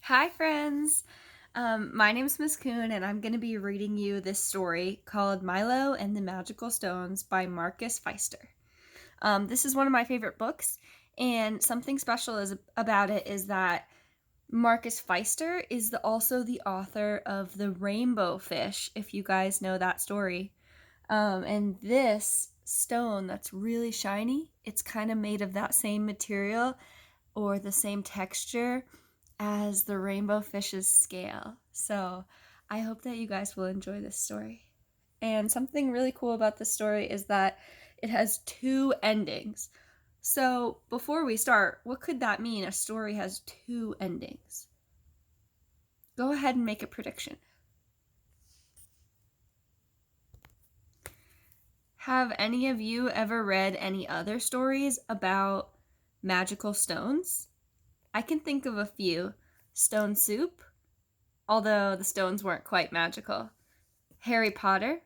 Hi, friends. My name's Miss Coon, and I'm going to be reading you this story called Milo and the Magical Stones by Marcus Pfister. This is one of my favorite books, and something special about it is that Marcus Pfister is also the author of The Rainbow Fish, if you guys know that story. And this stone that's really shiny, it's kind of made of that same material or the same texture as the rainbow fish's scale. So I hope that you guys will enjoy this story. And something really cool about this story is that it has two endings. So before we start, what could that mean? A story has two endings. Go ahead and make a prediction. Have any of you ever read any other stories about magical stones? I can think of a few. Stone Soup, although the stones weren't quite magical. Harry Potter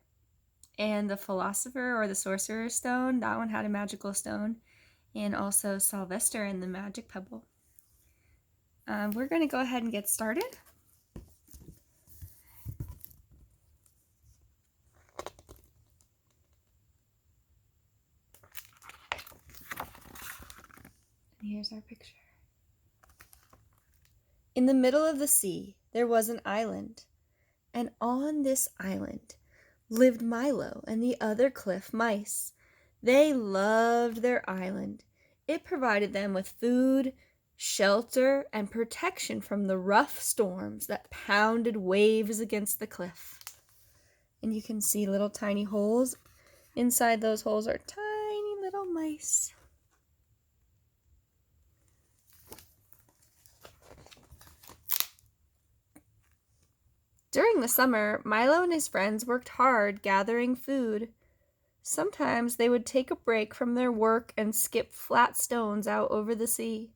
and the Philosopher or the Sorcerer's Stone, that one had a magical stone. And also Sylvester and the Magic Pebble. We're going to go ahead and get started. And here's our picture. In the middle of the sea, there was an island. And on this island lived Milo and the other cliff mice. They loved their island. It provided them with food, shelter, and protection from the rough storms that pounded waves against the cliff. And you can see little tiny holes. Inside those holes are tiny little mice. During the summer, Milo and his friends worked hard gathering food. Sometimes they would take a break from their work and skip flat stones out over the sea.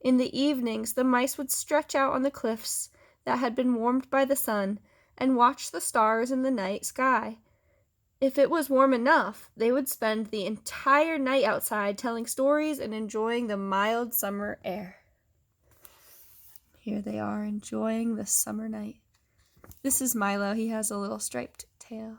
In the evenings, the mice would stretch out on the cliffs that had been warmed by the sun and watch the stars in the night sky. If it was warm enough, they would spend the entire night outside telling stories and enjoying the mild summer air. Here they are enjoying the summer night. This is Milo. He has a little striped tail.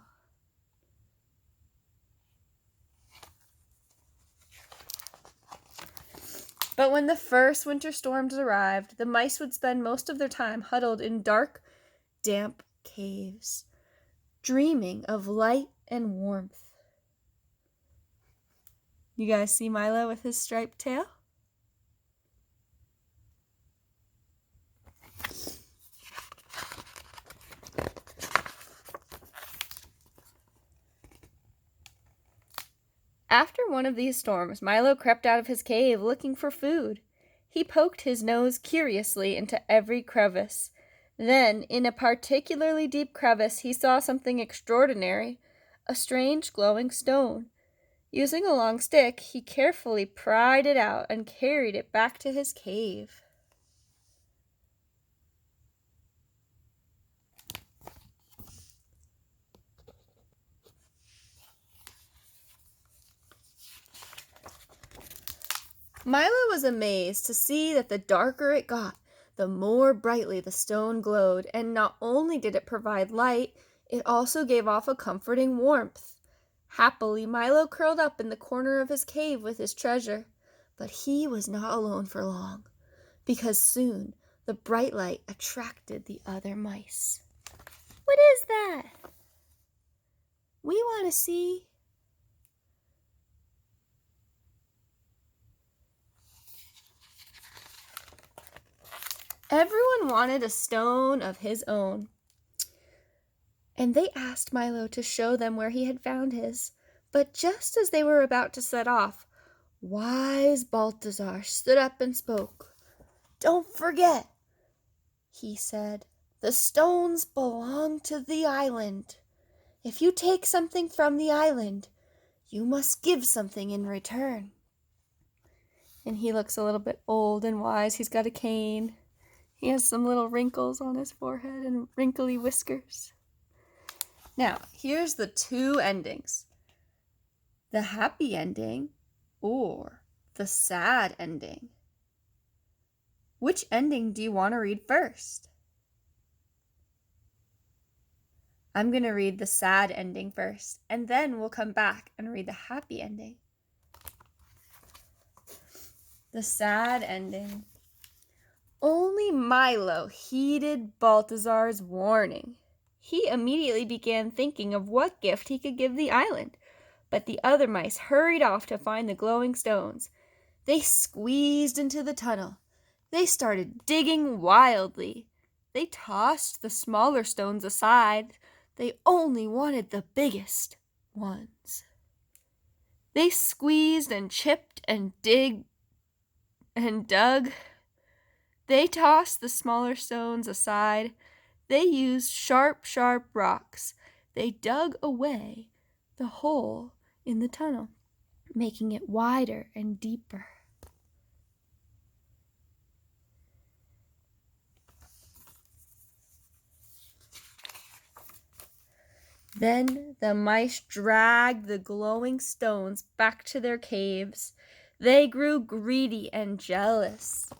But when the first winter storms arrived, the mice would spend most of their time huddled in dark, damp caves, dreaming of light and warmth. You guys see Milo with his striped tail? After one of these storms, Milo crept out of his cave looking for food. He poked his nose curiously into every crevice. Then, in a particularly deep crevice, he saw something extraordinary, a strange glowing stone. Using a long stick, he carefully pried it out and carried it back to his cave. Milo was amazed to see that the darker it got, the more brightly the stone glowed, and not only did it provide light, it also gave off a comforting warmth. Happily, Milo curled up in the corner of his cave with his treasure. But he was not alone for long, because soon the bright light attracted the other mice. What is that? We want to see. Everyone wanted a stone of his own, and they asked Milo to show them where he had found his. But just as they were about to set off, wise Balthazar stood up and spoke. "Don't forget," he said, "the stones belong to the island. If you take something from the island, you must give something in return." And he looks a little bit old and wise. He's got a cane. He has some little wrinkles on his forehead and wrinkly whiskers. Now, here's the two endings. The happy ending or the sad ending. Which ending do you want to read first? I'm going to read the sad ending first, and then we'll come back and read the happy ending. The sad ending. Only Milo heeded Balthazar's warning. He immediately began thinking of what gift he could give the island, but the other mice hurried off to find the glowing stones. They squeezed into the tunnel. They started digging wildly. They tossed the smaller stones aside. They only wanted the biggest ones. They squeezed and chipped and dug. They tossed the smaller stones aside. They used sharp rocks. They dug away the hole in the tunnel, making it wider and deeper. Then the mice dragged the glowing stones back to their caves. They grew greedy and jealous.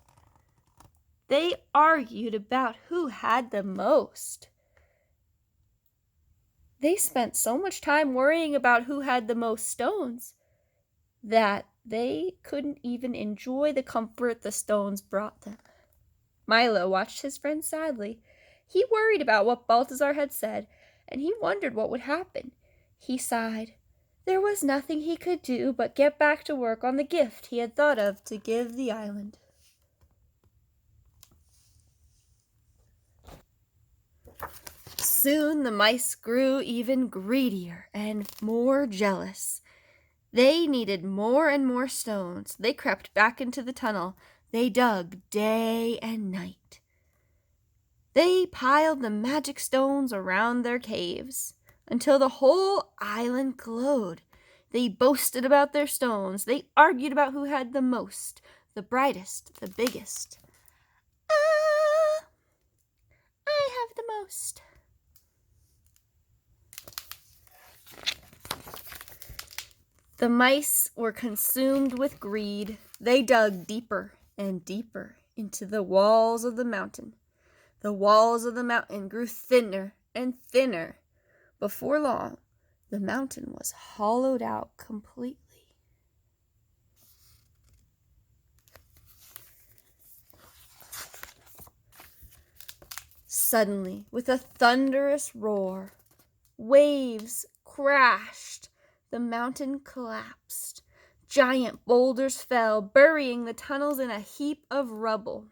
They argued about who had the most. They spent so much time worrying about who had the most stones that they couldn't even enjoy the comfort the stones brought them. Milo watched his friend sadly. He worried about what Balthazar had said, and he wondered what would happen. He sighed. There was nothing he could do but get back to work on the gift he had thought of to give the island. Soon the mice grew even greedier and more jealous. They needed more and more stones. They crept back into the tunnel. They dug day and night. They piled the magic stones around their caves until the whole island glowed. They boasted about their stones. They argued about who had the most, the brightest, the biggest. I have the most. The mice were consumed with greed. They dug deeper and deeper into the walls of the mountain. The walls of the mountain grew thinner and thinner. Before long, the mountain was hollowed out completely. Suddenly, with a thunderous roar, waves crashed. The mountain collapsed. Giant boulders fell, burying the tunnels in a heap of rubble.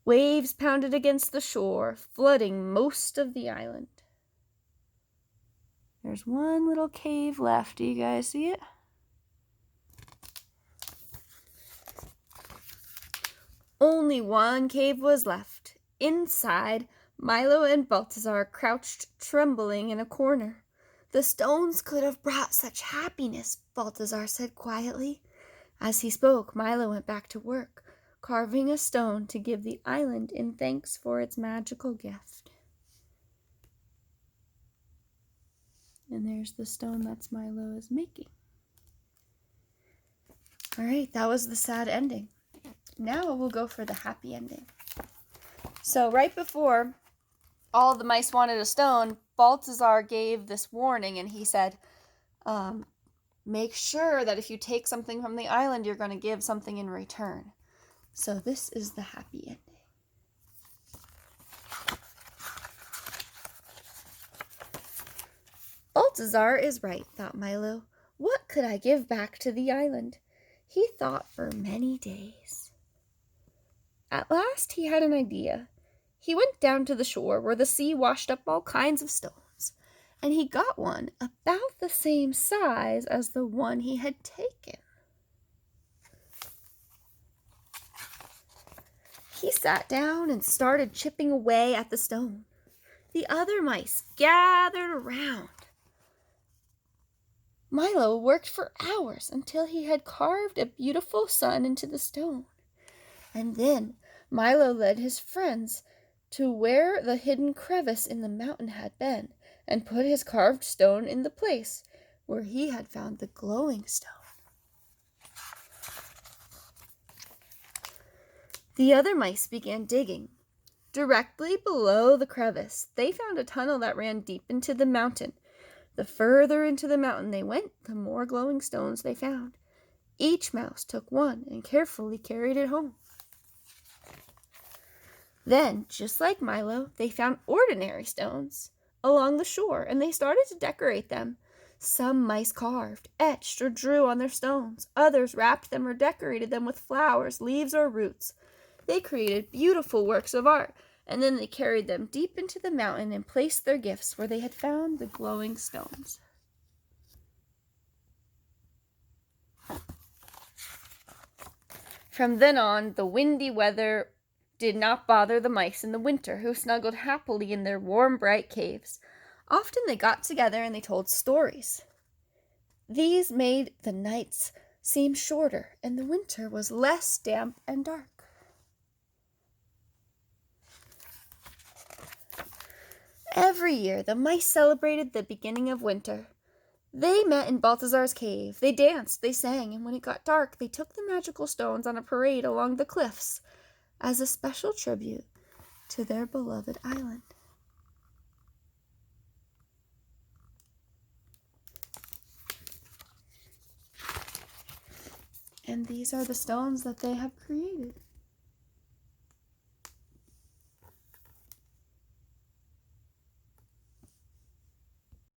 Waves pounded against the shore, flooding most of the island. There's one little cave left. Do you guys see it? Only one cave was left. Inside, Milo and Balthazar crouched trembling in a corner. The stones could have brought such happiness, Balthazar said quietly. As he spoke, Milo went back to work, carving a stone to give the island in thanks for its magical gift. And there's the stone that Milo is making. All right, that was the sad ending. Now we'll go for the happy ending. So right before all the mice wanted a stone, Balthazar gave this warning, and he said, make sure that if you take something from the island, you're going to give something in return. So this is the happy ending. Balthazar is right, thought Milo. What could I give back to the island? He thought for many days. At last he had an idea. He went down to the shore where the sea washed up all kinds of stones, and he got one about the same size as the one he had taken. He sat down and started chipping away at the stone. The other mice gathered around. Milo worked for hours until he had carved a beautiful sun into the stone. And then Milo led his friends to where the hidden crevice in the mountain had been, and put his carved stone in the place where he had found the glowing stone. The other mice began digging. Directly below the crevice, they found a tunnel that ran deep into the mountain. The further into the mountain they went, the more glowing stones they found. Each mouse took one and carefully carried it home. Then, just like Milo, they found ordinary stones along the shore, and they started to decorate them. Some mice carved, etched, or drew on their stones. Others wrapped them or decorated them with flowers, leaves, or roots. They created beautiful works of art, and then they carried them deep into the mountain and placed their gifts where they had found the glowing stones. From then on, the windy weather did not bother the mice in the winter, who snuggled happily in their warm, bright caves. Often they got together and they told stories. These made the nights seem shorter, and the winter was less damp and dark. Every year, the mice celebrated the beginning of winter. They met in Balthazar's cave. They danced, they sang, and when it got dark, they took the magical stones on a parade along the cliffs as a special tribute to their beloved island. And these are the stones that they have created.